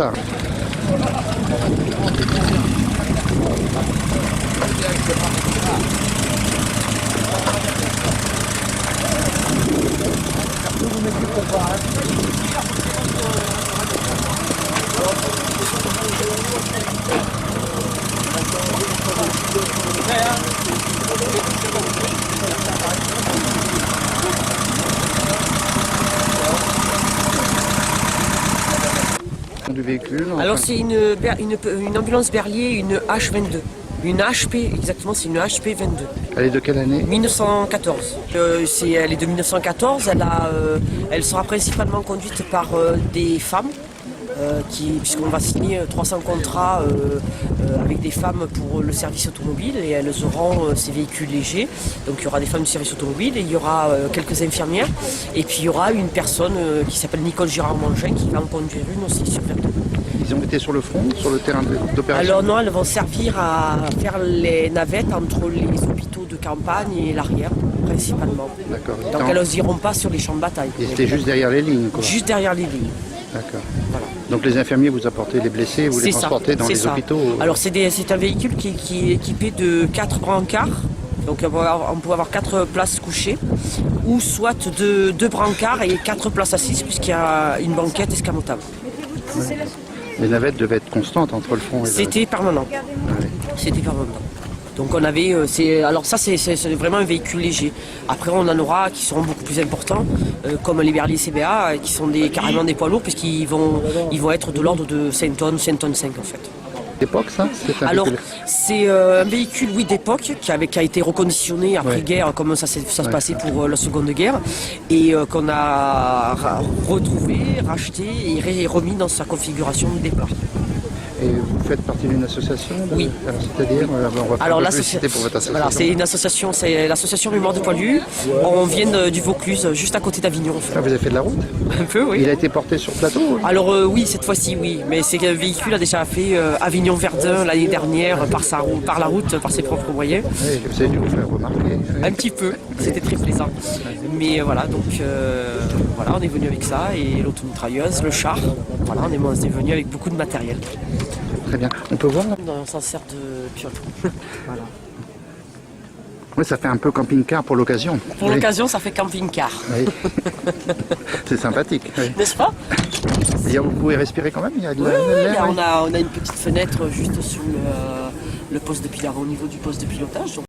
char. Du véhicule. Enfin... Alors c'est une ambulance Berlier, une H22. Une HP, exactement, c'est une HP 22. Elle est de quelle année? 1914. Elle est de 1914, elle sera principalement conduite par des femmes, puisqu'on va signer 300 contrats avec des femmes pour le service automobile et elles auront ces véhicules légers. Donc il y aura des femmes du service automobile et il y aura quelques infirmières. Et puis il y aura une personne qui s'appelle Nicole Girard-Mangin qui va en conduire une aussi sur Verdun. Ils ont été sur le front, sur le terrain d'opération? Alors non, elles vont servir à faire les navettes entre les hôpitaux de campagne et l'arrière, principalement. D'accord. Donc elles n'iront pas sur les champs de bataille. Ils étaient juste derrière les lignes, quoi. Juste derrière les lignes. D'accord. Voilà. Donc les infirmiers, vous apportez les blessés, vous les transportez dans les hôpitaux? Alors c'est un véhicule qui est équipé de 4 brancards. Donc on peut avoir 4 places couchées, ou soit 2 brancards et 4 places assises, puisqu'il y a une banquette escamotable. Ouais. Les navettes devaient être constantes entre le front et C'était permanent. Ouais. C'était permanent. Donc on avait, alors ça c'est vraiment un véhicule léger. Après on en aura qui seront beaucoup plus importants, comme les Berlier CBA, qui sont carrément des poids lourds, puisqu'ils vont être de l'ordre de 5 tonnes, 5 tonnes 5 en fait. D'époque, ça? Alors c'est un véhicule, oui, d'époque, qui a été reconditionné après-guerre, comme ça se passait pour la Seconde Guerre, et qu'on a retrouvé, racheté et remis dans sa configuration de départ. Et vous faites partie d'une association? Oui. Alors, c'est-à-dire, on va faire une publicité pour votre association. Voilà, c'est une association, c'est l'association Mémoire de Poilus. On vient du Vaucluse, juste à côté d'Avignon. En fait. Ah, vous avez fait de la route? Un peu, oui. Il a été porté sur plateau? Alors oui, cette fois-ci, oui. Mais c'est qu'un véhicule a déjà fait Avignon-Verdun l'année dernière par la route, par ses propres moyens. Oui, vous avez dû vous faire remarquer. Un petit peu, c'était très plaisant. Mais voilà, donc voilà, on est venu avec ça, et l'automitrailleuse, le char. Voilà, on est venu avec beaucoup de matériel. Très bien. On peut voir? On s'en sert de piole. Voilà. Oui, ça fait un peu camping-car pour l'occasion. Pour l'occasion, ça fait camping-car. Oui. C'est sympathique. Oui. N'est-ce pas? Et vous pouvez respirer quand même? Il y a de l'air. On a une petite fenêtre juste sous le poste de pilotage, au niveau du poste de pilotage. Donc